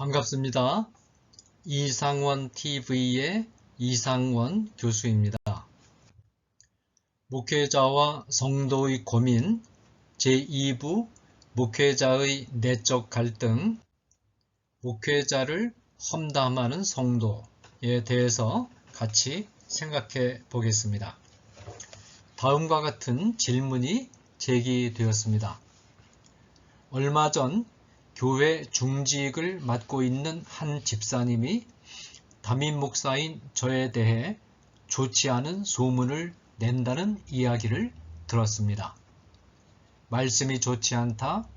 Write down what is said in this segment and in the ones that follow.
반갑습니다. 이상원 TV의 이상원 교수입니다. 목회자와 성도의 고민 제2부 목회자의 내적 갈등, 목회자를 험담하는 성도에 대해서 같이 생각해 보겠습니다. 다음과 같은 질문이 제기되었습니다. 얼마 전 교회 중직을 맡고 있는 한 집사님이 담임 목사인 저에 대해 좋지 않은 소문을 낸다는 이야기를 들었습니다. 말씀이 좋지 않다,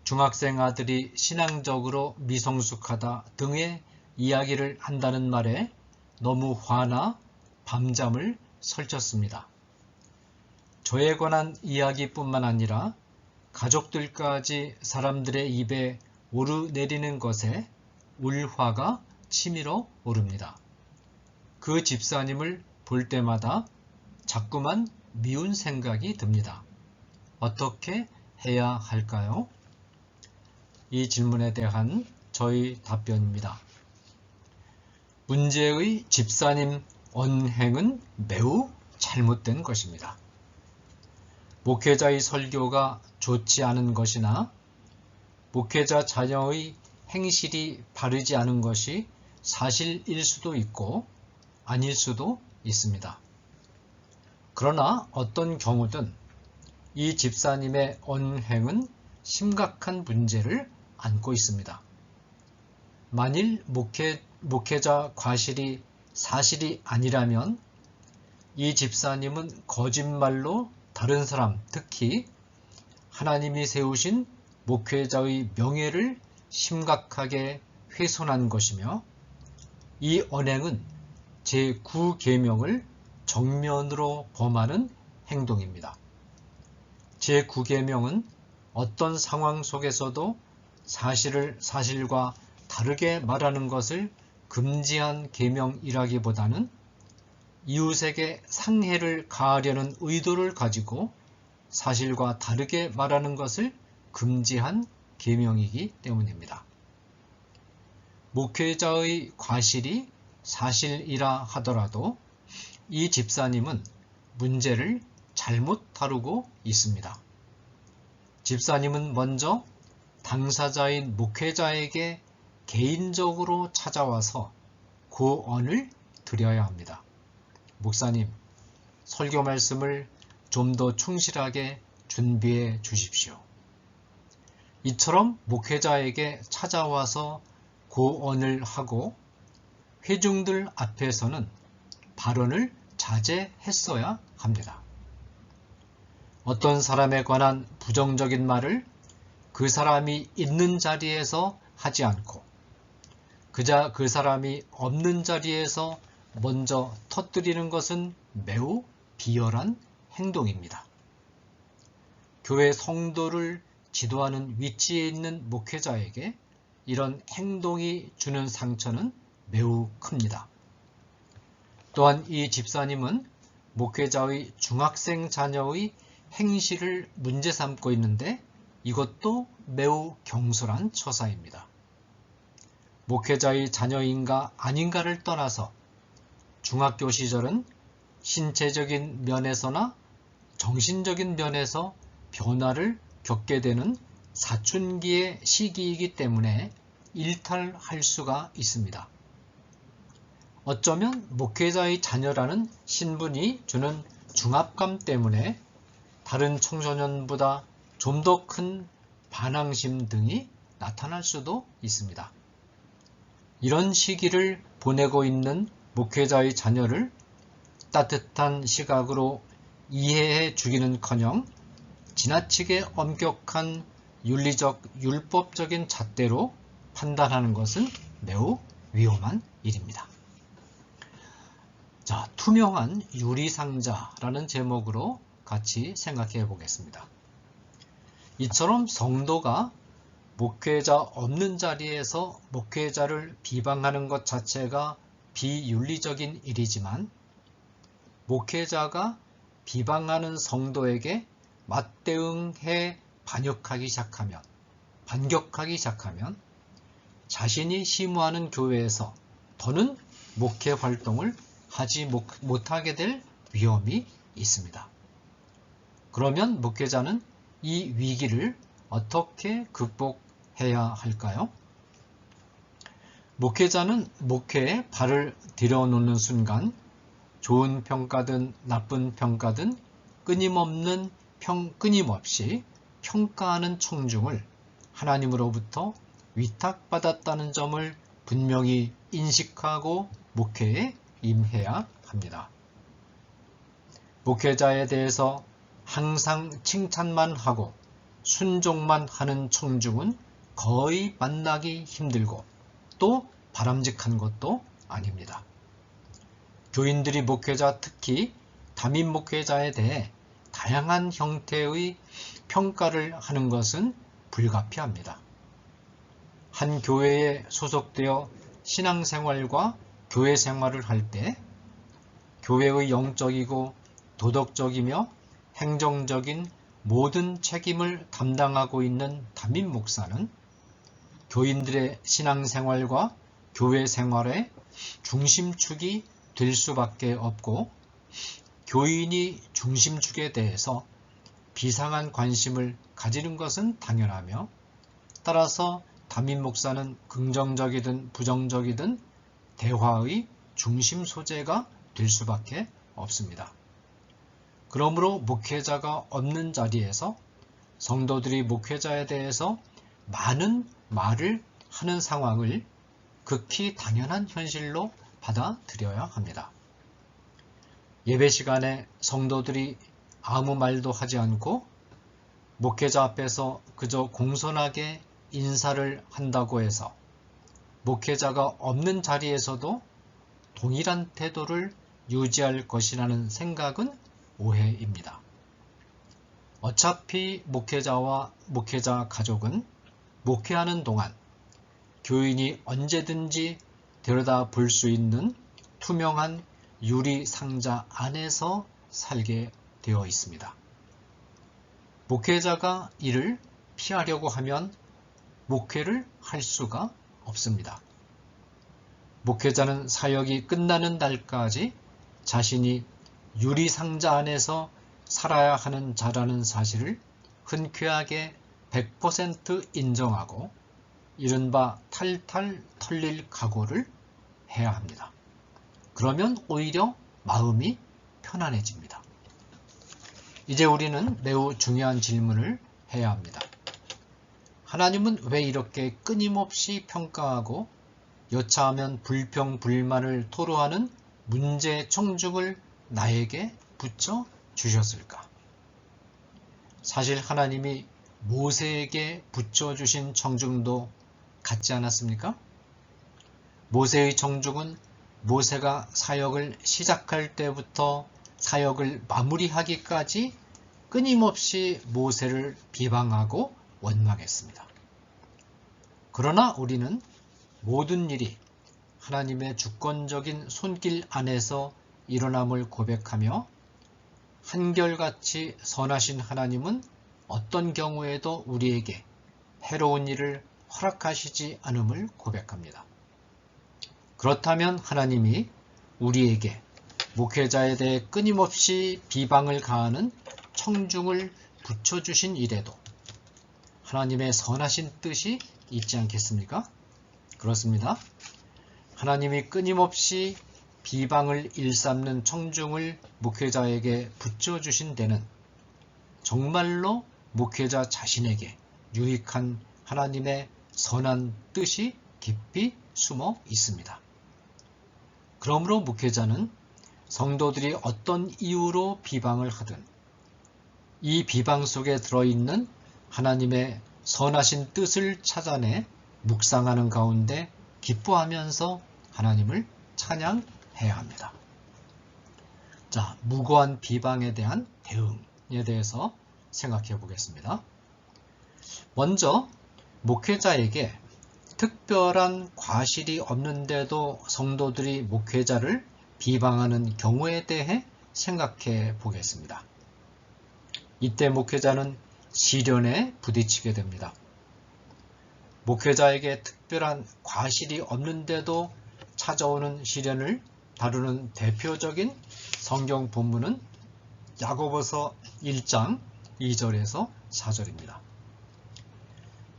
중학생 아들이 신앙적으로 미성숙하다 등의 이야기를 한다는 말에 너무 화나 밤잠을 설쳤습니다. 저에 관한 이야기뿐만 아니라 가족들까지 사람들의 입에 오르내리는 것에 울화가 치밀어 오릅니다. 그 집사님을 볼 때마다 자꾸만 미운 생각이 듭니다. 어떻게 해야 할까요? 이 질문에 대한 저희 답변입니다. 문제의 집사님 언행은 매우 잘못된 것입니다. 목회자의 설교가 좋지 않은 것이나 목회자 자녀의 행실이 바르지 않은 것이 사실일 수도 있고 아닐 수도 있습니다. 그러나 어떤 경우든 이 집사님의 언행은 심각한 문제를 안고 있습니다. 만일 목회자 과실이 사실이 아니라면 이 집사님은 거짓말로 다른 사람, 특히 하나님이 세우신 목회자의 명예를 심각하게 훼손한 것이며 이 언행은 제9계명을 정면으로 범하는 행동입니다. 제9계명은 어떤 상황 속에서도 사실을 사실과 다르게 말하는 것을 금지한 계명이라기보다는 이웃에게 상해를 가하려는 의도를 가지고 사실과 다르게 말하는 것을 금지한 계명이기 때문입니다. 목회자의 과실이 사실이라 하더라도 이 집사님은 문제를 잘못 다루고 있습니다. 집사님은 먼저 당사자인 목회자에게 개인적으로 찾아와서 고언을 드려야 합니다. 목사님, 설교 말씀을 좀 더 충실하게 준비해 주십시오. 이처럼 목회자에게 찾아와서 고언을 하고 회중들 앞에서는 발언을 자제했어야 합니다. 어떤 사람에 관한 부정적인 말을 그 사람이 있는 자리에서 하지 않고 그 사람이 없는 자리에서 먼저 터뜨리는 것은 매우 비열한 행동입니다. 교회 성도를 지도하는 위치에 있는 목회자에게 이런 행동이 주는 상처는 매우 큽니다. 또한 이 집사님은 목회자의 중학생 자녀의 행실을 문제 삼고 있는데 이것도 매우 경솔한 처사입니다. 목회자의 자녀인가 아닌가를 떠나서 중학교 시절은 신체적인 면에서나 정신적인 면에서 변화를 겪게 되는 사춘기의 시기이기 때문에 일탈할 수가 있습니다. 어쩌면 목회자의 자녀라는 신분이 주는 중압감 때문에 다른 청소년보다 좀 더 큰 반항심 등이 나타날 수도 있습니다. 이런 시기를 보내고 있는 목회자의 자녀를 따뜻한 시각으로 이해해 주기는커녕 지나치게 엄격한 윤리적, 율법적인 잣대로 판단하는 것은 매우 위험한 일입니다. 자, 투명한 유리상자라는 제목으로 같이 생각해 보겠습니다. 이처럼 성도가 목회자 없는 자리에서 목회자를 비방하는 것 자체가 비윤리적인 일이지만 목회자가 비방하는 성도에게 맞대응해 반격하기 시작하면 자신이 심우하는 교회에서 더는 목회 활동을 하지 못하게 될 위험이 있습니다. 그러면 목회자는 이 위기를 어떻게 극복해야 할까요? 목회자는 목회에 발을 들여놓는 순간 좋은 평가든 나쁜 평가든 끊임없이 평가하는 청중을 하나님으로부터 위탁받았다는 점을 분명히 인식하고 목회에 임해야 합니다. 목회자에 대해서 항상 칭찬만 하고 순종만 하는 청중은 거의 만나기 힘들고 또 바람직한 것도 아닙니다. 교인들이 목회자, 특히 담임 목회자에 대해 다양한 형태의 평가를 하는 것은 불가피합니다. 한 교회에 소속되어 신앙생활과 교회 생활을 할 때 교회의 영적이고 도덕적이며 행정적인 모든 책임을 담당하고 있는 담임 목사는 교인들의 신앙생활과 교회 생활의 중심축이 될 수밖에 없고, 교인이 중심축에 대해서 비상한 관심을 가지는 것은 당연하며, 따라서 담임 목사는 긍정적이든 부정적이든 대화의 중심 소재가 될 수밖에 없습니다. 그러므로 목회자가 없는 자리에서 성도들이 목회자에 대해서 많은 말을 하는 상황을 극히 당연한 현실로 받아들여야 합니다. 예배 시간에 성도들이 아무 말도 하지 않고 목회자 앞에서 그저 공손하게 인사를 한다고 해서 목회자가 없는 자리에서도 동일한 태도를 유지할 것이라는 생각은 오해입니다. 어차피 목회자와 목회자 가족은 목회하는 동안 교인이 언제든지 들여다볼 수 있는 투명한 유리 상자 안에서 살게 되어 있습니다. 목회자가 이를 피하려고 하면 목회를 할 수가 없습니다. 목회자는 사역이 끝나는 날까지 자신이 유리 상자 안에서 살아야 하는 자라는 사실을 흔쾌하게 100% 인정하고 이른바 탈탈 털릴 각오를 해야 합니다. 그러면 오히려 마음이 편안해집니다. 이제 우리는 매우 중요한 질문을 해야 합니다. 하나님은 왜 이렇게 끊임없이 평가하고 여차하면 불평, 불만을 토로하는 문제 청중을 나에게 붙여 주셨을까? 사실 하나님이 모세에게 붙여주신 청중도 같지 않았습니까? 모세의 청중은 모세가 사역을 시작할 때부터 사역을 마무리하기까지 끊임없이 모세를 비방하고 원망했습니다. 그러나 우리는 모든 일이 하나님의 주권적인 손길 안에서 일어남을 고백하며 한결같이 선하신 하나님은 어떤 경우에도 우리에게 해로운 일을 허락하시지 않음을 고백합니다. 그렇다면 하나님이 우리에게 목회자에 대해 끊임없이 비방을 가하는 청중을 붙여주신 일에도 하나님의 선하신 뜻이 있지 않겠습니까? 그렇습니다. 하나님이 끊임없이 비방을 일삼는 청중을 목회자에게 붙여주신 데는 정말로 목회자 자신에게 유익한 하나님의 선한 뜻이 깊이 숨어 있습니다. 그러므로 목회자는 성도들이 어떤 이유로 비방을 하든 이 비방 속에 들어있는 하나님의 선하신 뜻을 찾아내 묵상하는 가운데 기뻐하면서 하나님을 찬양해야 합니다. 자, 무고한 비방에 대한 대응에 대해서 생각해 보겠습니다. 먼저 목회자에게 특별한 과실이 없는데도 성도들이 목회자를 비방하는 경우에 대해 생각해 보겠습니다. 이때 목회자는 시련에 부딪히게 됩니다. 목회자에게 특별한 과실이 없는데도 찾아오는 시련을 다루는 대표적인 성경 본문은 야고보서 1장 2절에서 4절입니다.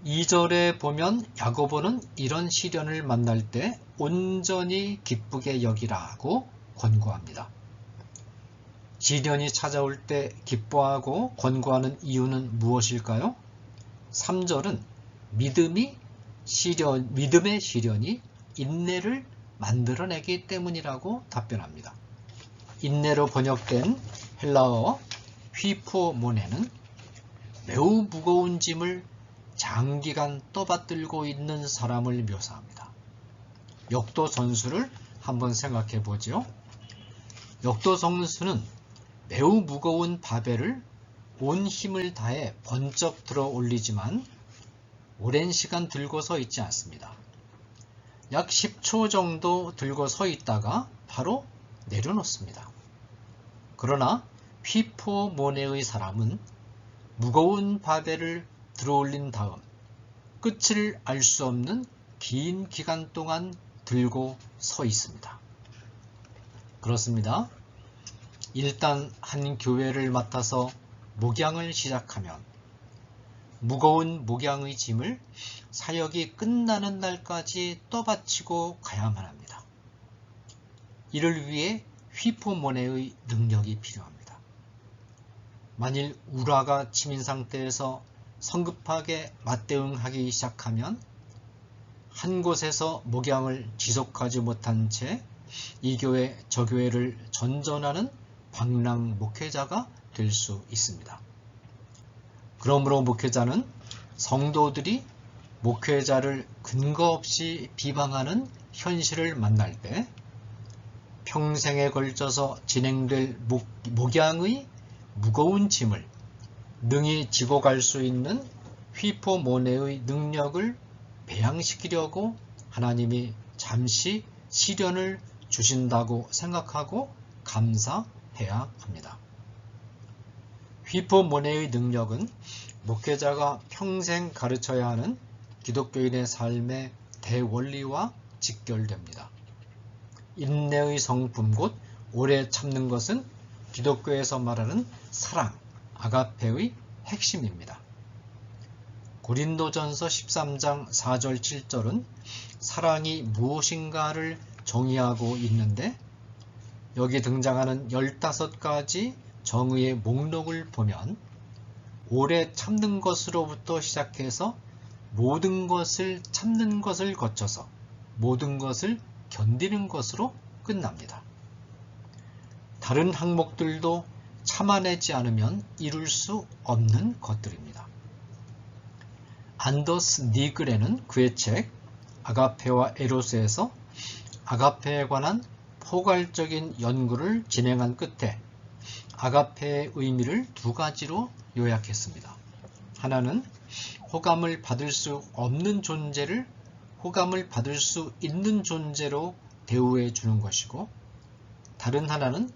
2절에 보면 야고보는 이런 시련을 만날 때 온전히 기쁘게 여기라고 권고합니다. 시련이 찾아올 때 기뻐하고 권고하는 이유는 무엇일까요? 3절은 믿음의 시련이 인내를 만들어내기 때문이라고 답변합니다. 인내로 번역된 헬라어 휘포모네는 매우 무거운 짐을 장기간 떠받들고 있는 사람을 묘사합니다. 역도 선수를 한번 생각해 보죠. 역도 선수는 매우 무거운 바벨을 온 힘을 다해 번쩍 들어 올리지만 오랜 시간 들고 서 있지 않습니다. 약 10초 정도 들고 서 있다가 바로 내려놓습니다. 그러나 휘포모네의 사람은 무거운 바벨을 들어올린 다음 끝을 알 수 없는 긴 기간 동안 들고 서 있습니다. 그렇습니다. 일단 한 교회를 맡아서 목양을 시작하면 무거운 목양의 짐을 사역이 끝나는 날까지 떠받치고 가야만 합니다. 이를 위해 휘포모네의 능력이 필요합니다. 만일 우라가 치민 상태에서 성급하게 맞대응하기 시작하면 한 곳에서 목양을 지속하지 못한 채 이 교회 저 교회를 전전하는 방랑 목회자가 될 수 있습니다. 그러므로 목회자는 성도들이 목회자를 근거 없이 비방하는 현실을 만날 때 평생에 걸쳐서 진행될 목양의 무거운 짐을 능히 지고 갈 수 있는 휘포모네의 능력을 배양시키려고 하나님이 잠시 시련을 주신다고 생각하고 감사해야 합니다. 휘포모네의 능력은 목회자가 평생 가르쳐야 하는 기독교인의 삶의 대원리와 직결됩니다. 인내의 성품 곧 오래 참는 것은 기독교에서 말하는 사랑, 아가페의 핵심입니다. 고린도전서 13장 4절 7절은 사랑이 무엇인가를 정의하고 있는데 여기 등장하는 15가지 정의의 목록을 보면 오래 참는 것으로부터 시작해서 모든 것을 참는 것을 거쳐서 모든 것을 견디는 것으로 끝납니다. 다른 항목들도 참아내지 않으면 이룰 수 없는 것들입니다. 안더스 니글에는 그의 책 아가페와 에로스에서 아가페에 관한 포괄적인 연구를 진행한 끝에 아가페의 의미를 두 가지로 요약했습니다. 하나는 호감을 받을 수 없는 존재를 호감을 받을 수 있는 존재로 대우해 주는 것이고, 다른 하나는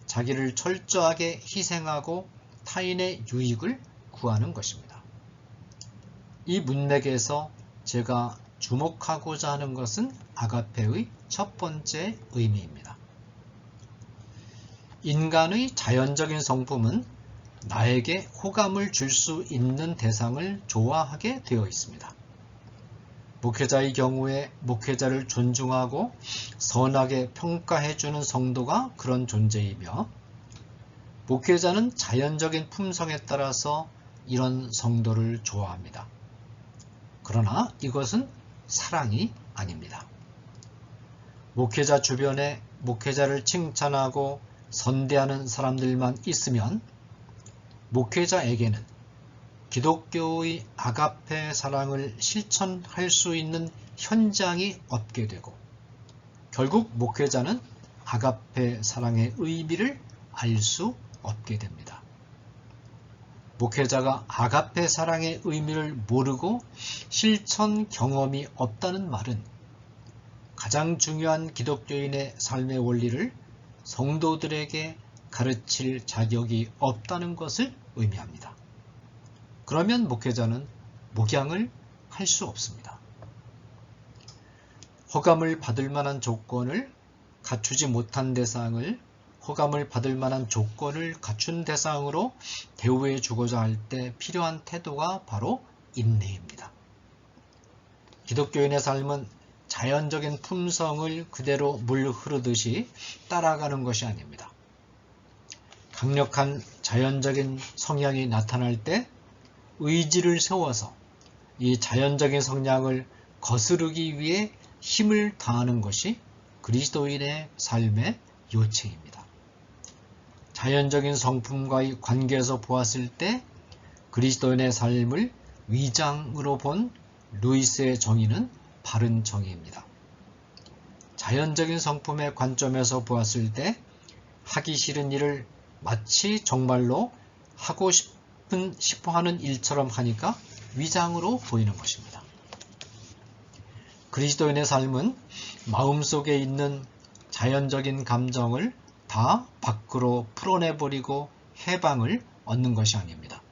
자기를 철저하게 희생하고 타인의 유익을 구하는 것입니다. 이 문맥에서 제가 주목하고자 하는 것은 아가페의 첫 번째 의미입니다. 인간의 자연적인 성품은 나에게 호감을 줄 수 있는 대상을 좋아하게 되어 있습니다. 목회자의 경우에 목회자를 존중하고 선하게 평가해주는 성도가 그런 존재이며, 목회자는 자연적인 품성에 따라서 이런 성도를 좋아합니다. 그러나 이것은 사랑이 아닙니다. 목회자 주변에 목회자를 칭찬하고 선대하는 사람들만 있으면 목회자에게는 기독교의 아가페 사랑을 실천할 수 있는 현장이 없게 되고, 결국 목회자는 아가페 사랑의 의미를 알 수 없게 됩니다. 목회자가 아가페 사랑의 의미를 모르고 실천 경험이 없다는 말은 가장 중요한 기독교인의 삶의 원리를 성도들에게 가르칠 자격이 없다는 것을 의미합니다. 그러면 목회자는 목양을 할 수 없습니다. 호감을 받을 만한 조건을 갖추지 못한 대상을 호감을 받을 만한 조건을 갖춘 대상으로 대우해 주고자 할 때 필요한 태도가 바로 인내입니다. 기독교인의 삶은 자연적인 품성을 그대로 물 흐르듯이 따라가는 것이 아닙니다. 강력한 자연적인 성향이 나타날 때 의지를 세워서 이 자연적인 성향을 거스르기 위해 힘을 다하는 것이 그리스도인의 삶의 요체입니다. 자연적인 성품과의 관계에서 보았을 때 그리스도인의 삶을 위장으로 본 루이스의 정의는 바른 정의입니다. 자연적인 성품의 관점에서 보았을 때 하기 싫은 일을 마치 정말로 하고 싶어하는 일처럼 하니까 위장으로 보이는 것입니다. 그리스도인의 삶은 마음속에 있는 자연적인 감정을 다 밖으로 풀어내버리고 해방을 얻는 것이 아닙니다.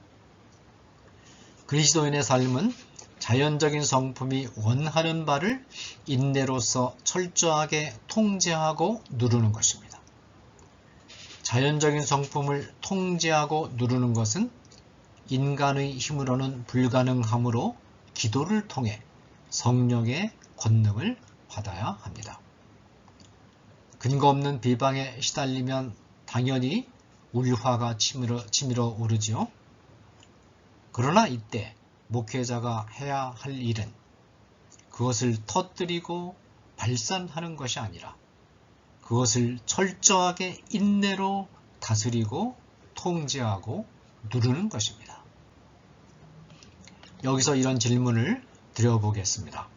그리스도인의 삶은 자연적인 성품이 원하는 바를 인내로서 철저하게 통제하고 누르는 것입니다. 자연적인 성품을 통제하고 누르는 것은 인간의 힘으로는 불가능하므로 기도를 통해 성령의 권능을 받아야 합니다. 근거 없는 비방에 시달리면 당연히 울화가 치밀어 오르지요. 그러나 이때 목회자가 해야 할 일은 그것을 터뜨리고 발산하는 것이 아니라 그것을 철저하게 인내로 다스리고 통제하고 누르는 것입니다. 여기서 이런 질문을 드려보겠습니다.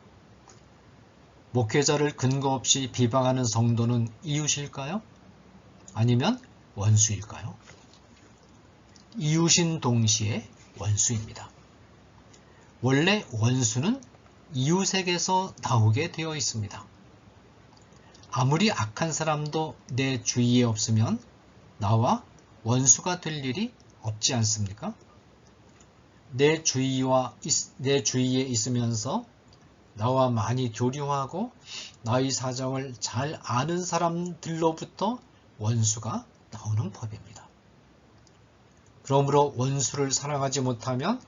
목회자를 근거 없이 비방하는 성도는 이웃일까요? 아니면 원수일까요? 이웃인 동시에 원수입니다. 원래 원수는 이웃에게서 나오게 되어 있습니다. 아무리 악한 사람도 내 주위에 없으면 나와 원수가 될 일이 없지 않습니까? 내 주위에 있으면서 나와 많이 교류하고 나의 사정을 잘 아는 사람들로부터 원수가 나오는 법입니다. 그러므로 원수를 사랑하지 못하면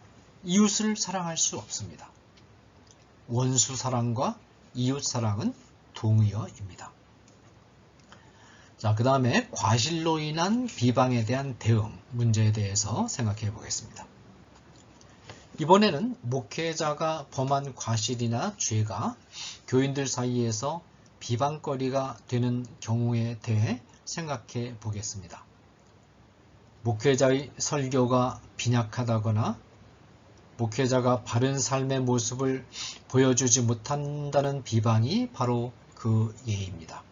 이웃을 사랑할 수 없습니다. 원수 사랑과 이웃 사랑은 동의어입니다. 자, 그 다음에 과실로 인한 비방에 대한 대응 문제에 대해서 생각해 보겠습니다. 이번에는 목회자가 범한 과실이나 죄가 교인들 사이에서 비방거리가 되는 경우에 대해 생각해 보겠습니다. 목회자의 설교가 빈약하다거나 목회자가 바른 삶의 모습을 보여주지 못한다는 비방이 바로 그 예입니다.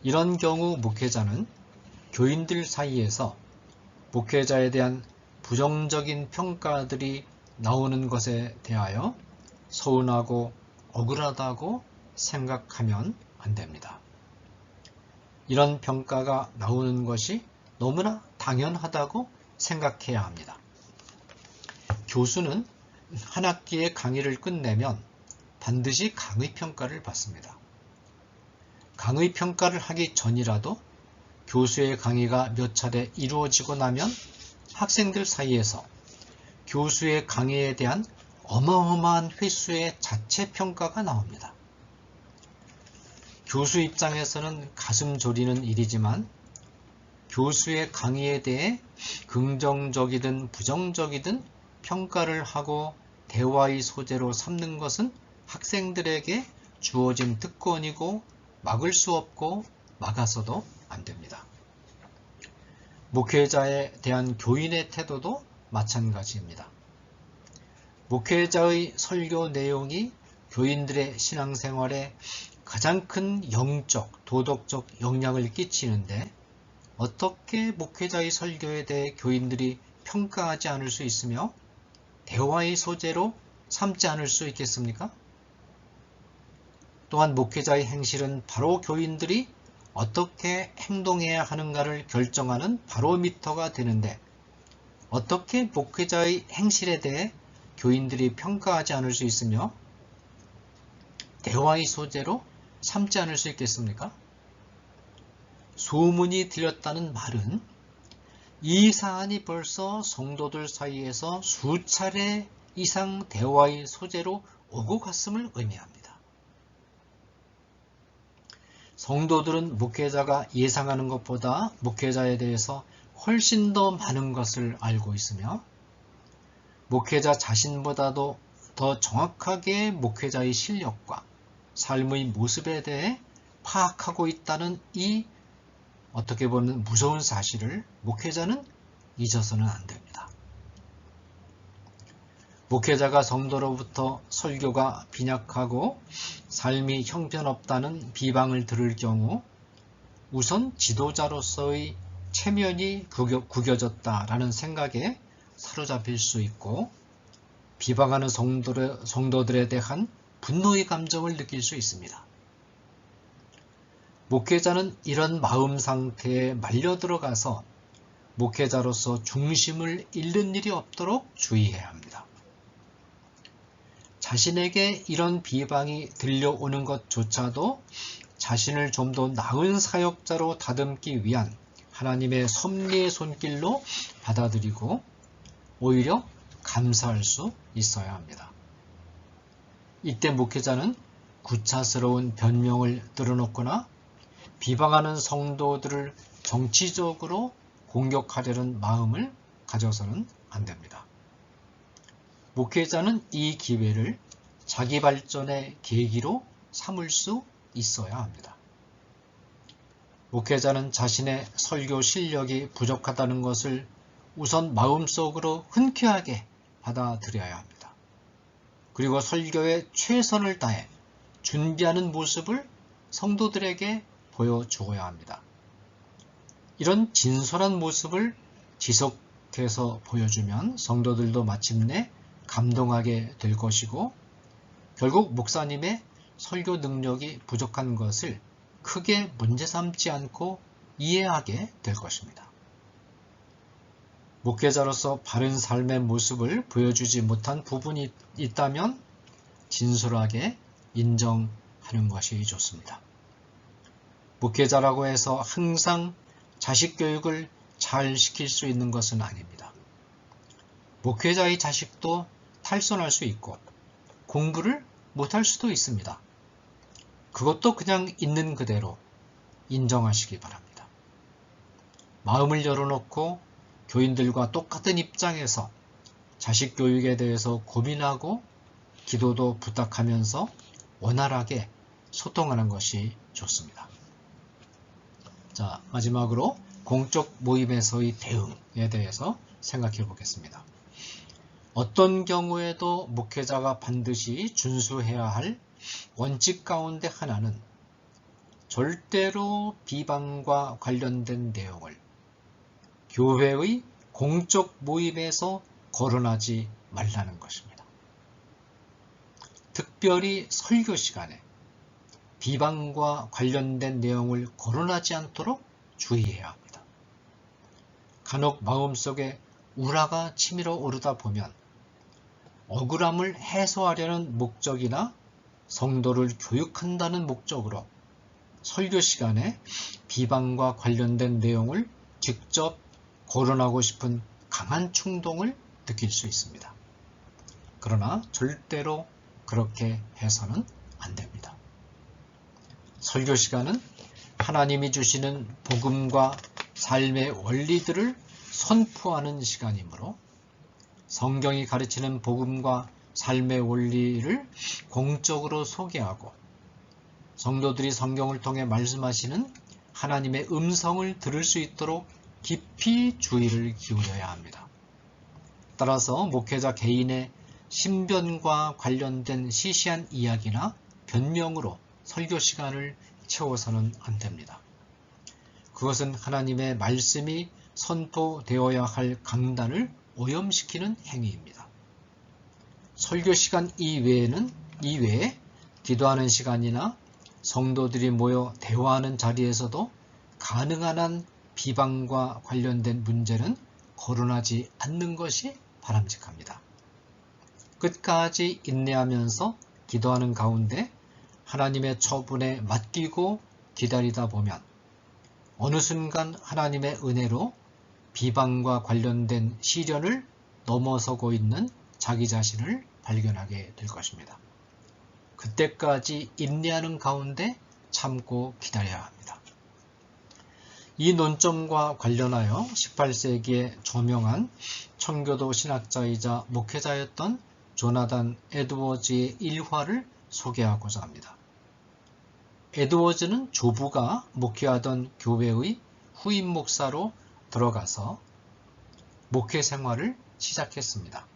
이런 경우 목회자는 교인들 사이에서 목회자에 대한 부정적인 평가들이 나오는 것에 대하여 서운하고 억울하다고 생각하면 안 됩니다. 이런 평가가 나오는 것이 너무나 당연하다고 생각해야 합니다. 교수는 한 학기의 강의를 끝내면 반드시 강의평가를 받습니다. 강의평가를 하기 전이라도 교수의 강의가 몇 차례 이루어지고 나면 학생들 사이에서 교수의 강의에 대한 어마어마한 횟수의 자체 평가가 나옵니다. 교수 입장에서는 가슴 졸이는 일이지만 교수의 강의에 대해 긍정적이든 부정적이든 평가를 하고 대화의 소재로 삼는 것은 학생들에게 주어진 특권이고 막을 수 없고 막아서도 안 됩니다. 목회자에 대한 교인의 태도도 마찬가지입니다. 목회자의 설교 내용이 교인들의 신앙생활에 가장 큰 영적, 도덕적 영향을 끼치는데 어떻게 목회자의 설교에 대해 교인들이 평가하지 않을 수 있으며 대화의 소재로 삼지 않을 수 있겠습니까? 또한 목회자의 행실은 바로 교인들이 어떻게 행동해야 하는가를 결정하는 바로미터가 되는데 어떻게 목회자의 행실에 대해 교인들이 평가하지 않을 수 있으며 대화의 소재로 삼지 않을 수 있겠습니까? 소문이 들렸다는 말은 이 사안이 벌써 성도들 사이에서 수차례 이상 대화의 소재로 오고 갔음을 의미합니다. 성도들은 목회자가 예상하는 것보다 목회자에 대해서 훨씬 더 많은 것을 알고 있으며 목회자 자신보다도 더 정확하게 목회자의 실력과 삶의 모습에 대해 파악하고 있다는 이 어떻게 보면 무서운 사실을 목회자는 잊어서는 안 됩니다. 목회자가 성도로부터 설교가 빈약하고 삶이 형편없다는 비방을 들을 경우 우선 지도자로서의 체면이 구겨졌다라는 생각에 사로잡힐 수 있고 비방하는 성도들에 대한 분노의 감정을 느낄 수 있습니다. 목회자는 이런 마음 상태에 말려 들어가서 목회자로서 중심을 잃는 일이 없도록 주의해야 합니다. 자신에게 이런 비방이 들려오는 것조차도 자신을 좀 더 나은 사역자로 다듬기 위한 하나님의 섭리의 손길로 받아들이고 오히려 감사할 수 있어야 합니다. 이때 목회자는 구차스러운 변명을 늘어놓거나 비방하는 성도들을 정치적으로 공격하려는 마음을 가져서는 안 됩니다. 목회자는 이 기회를 자기 발전의 계기로 삼을 수 있어야 합니다. 목회자는 자신의 설교 실력이 부족하다는 것을 우선 마음속으로 흔쾌하게 받아들여야 합니다. 그리고 설교에 최선을 다해 준비하는 모습을 성도들에게 보여주어야 합니다. 이런 진솔한 모습을 지속해서 보여주면 성도들도 마침내 감동하게 될 것이고 결국 목사님의 설교 능력이 부족한 것을 크게 문제 삼지 않고 이해하게 될 것입니다. 목회자로서 바른 삶의 모습을 보여주지 못한 부분이 있다면 진솔하게 인정하는 것이 좋습니다. 목회자라고 해서 항상 자식 교육을 잘 시킬 수 있는 것은 아닙니다. 목회자의 자식도 탈선할 수 있고 공부를 못할 수도 있습니다. 그것도 그냥 있는 그대로 인정하시기 바랍니다. 마음을 열어놓고 교인들과 똑같은 입장에서 자식 교육에 대해서 고민하고 기도도 부탁하면서 원활하게 소통하는 것이 좋습니다. 자, 마지막으로 공적 모임에서의 대응에 대해서 생각해 보겠습니다. 어떤 경우에도 목회자가 반드시 준수해야 할 원칙 가운데 하나는 절대로 비방과 관련된 내용을 교회의 공적 모임에서 거론하지 말라는 것입니다. 특별히 설교 시간에 비방과 관련된 내용을 거론하지 않도록 주의해야 합니다. 간혹 마음속에 우라가 치밀어 오르다 보면 억울함을 해소하려는 목적이나 성도를 교육한다는 목적으로 설교 시간에 비방과 관련된 내용을 직접 거론하고 싶은 강한 충동을 느낄 수 있습니다. 그러나 절대로 그렇게 해서는 안 됩니다. 설교 시간은 하나님이 주시는 복음과 삶의 원리들을 선포하는 시간이므로 성경이 가르치는 복음과 삶의 원리를 공적으로 소개하고 성도들이 성경을 통해 말씀하시는 하나님의 음성을 들을 수 있도록 깊이 주의를 기울여야 합니다. 따라서 목회자 개인의 신변과 관련된 시시한 이야기나 변명으로 설교 시간을 채워서는 안 됩니다. 그것은 하나님의 말씀이 선포되어야 할 강단을 오염시키는 행위입니다. 설교 시간 이외에 기도하는 시간이나 성도들이 모여 대화하는 자리에서도 가능한 한 비방과 관련된 문제는 거론하지 않는 것이 바람직합니다. 끝까지 인내하면서 기도하는 가운데 하나님의 처분에 맡기고 기다리다 보면 어느 순간 하나님의 은혜로 비방과 관련된 시련을 넘어서고 있는 자기 자신을 발견하게 될 것입니다. 그때까지 인내하는 가운데 참고 기다려야 합니다. 이 논점과 관련하여 18세기에 저명한 청교도 신학자이자 목회자였던 조나단 에드워즈의 일화를 소개하고자 합니다. 에드워즈는 조부가 목회하던 교회의 후임 목사로 들어가서 목회 생활을 시작했습니다.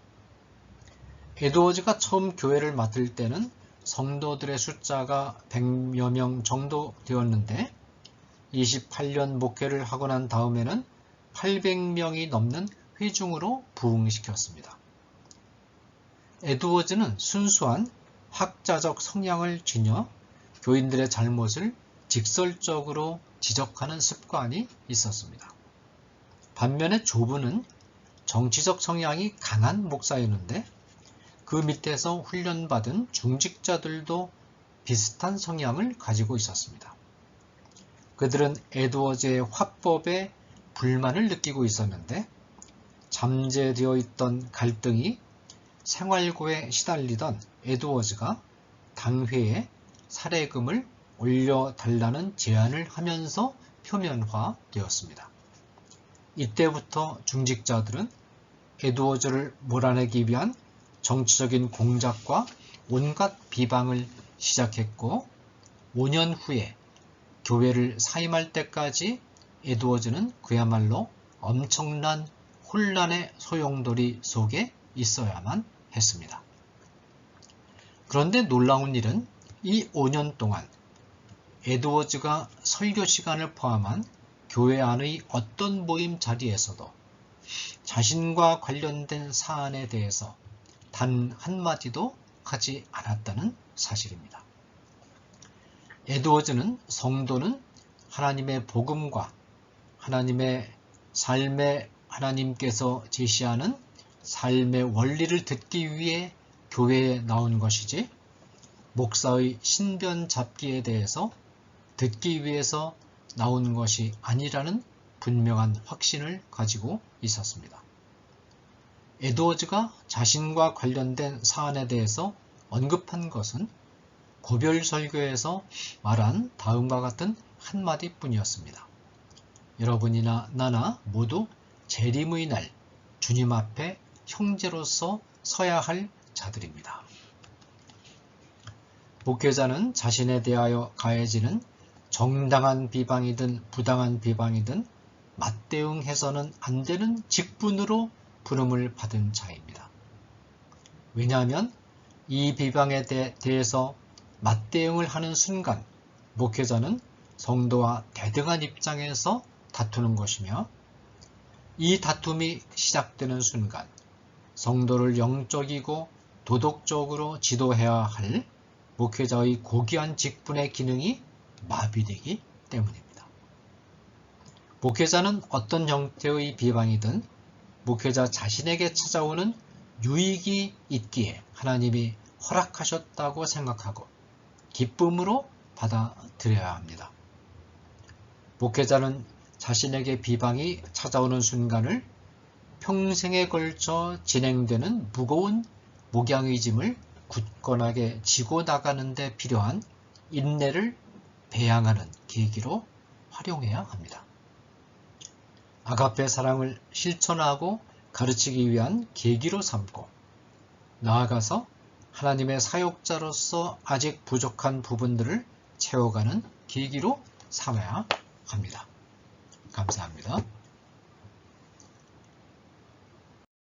에드워즈가 처음 교회를 맡을 때는 성도들의 숫자가 100여 명 정도 되었는데 28년 목회를 하고 난 다음에는 800명이 넘는 회중으로 부흥시켰습니다. 에드워즈는 순수한 학자적 성향을 지녀 교인들의 잘못을 직설적으로 지적하는 습관이 있었습니다. 반면에 조부는 정치적 성향이 강한 목사였는데 그 밑에서 훈련받은 중직자들도 비슷한 성향을 가지고 있었습니다. 그들은 에드워즈의 화법에 불만을 느끼고 있었는데 잠재되어 있던 갈등이 생활고에 시달리던 에드워즈가 당회에 사례금을 올려달라는 제안을 하면서 표면화되었습니다. 이때부터 중직자들은 에드워즈를 몰아내기 위한 정치적인 공작과 온갖 비방을 시작했고 5년 후에 교회를 사임할 때까지 에드워즈는 그야말로 엄청난 혼란의 소용돌이 속에 있어야만 했습니다. 그런데 놀라운 일은 이 5년 동안 에드워즈가 설교 시간을 포함한 교회 안의 어떤 모임 자리에서도 자신과 관련된 사안에 대해서 단 한마디도 하지 않았다는 사실입니다. 에드워즈는 성도는 하나님의 복음과 하나님의 삶에 하나님께서 제시하는 삶의 원리를 듣기 위해 교회에 나온 것이지 목사의 신변 잡기에 대해서 듣기 위해서 나온 것이 아니라는 분명한 확신을 가지고 있었습니다. 에드워즈가 자신과 관련된 사안에 대해서 언급한 것은 고별 설교에서 말한 다음과 같은 한마디 뿐이었습니다. 여러분이나 나나 모두 재림의 날 주님 앞에 형제로서 서야 할 자들입니다. 목회자는 자신에 대하여 가해지는 정당한 비방이든 부당한 비방이든 맞대응해서는 안 되는 직분으로 부름을 받은 자입니다. 왜냐하면 이 비방에 대해서 맞대응을 하는 순간 목회자는 성도와 대등한 입장에서 다투는 것이며 이 다툼이 시작되는 순간 성도를 영적이고 도덕적으로 지도해야 할 목회자의 고귀한 직분의 기능이 마비되기 때문입니다. 목회자는 어떤 형태의 비방이든 목회자 자신에게 찾아오는 유익이 있기에 하나님이 허락하셨다고 생각하고 기쁨으로 받아들여야 합니다. 목회자는 자신에게 비방이 찾아오는 순간을 평생에 걸쳐 진행되는 무거운 목양의 짐을 굳건하게 지고 나가는 데 필요한 인내를 배양하는 계기로 활용해야 합니다. 아가페 사랑을 실천하고 가르치기 위한 계기로 삼고 나아가서 하나님의 사역자로서 아직 부족한 부분들을 채워가는 계기로 삼아야 합니다. 감사합니다.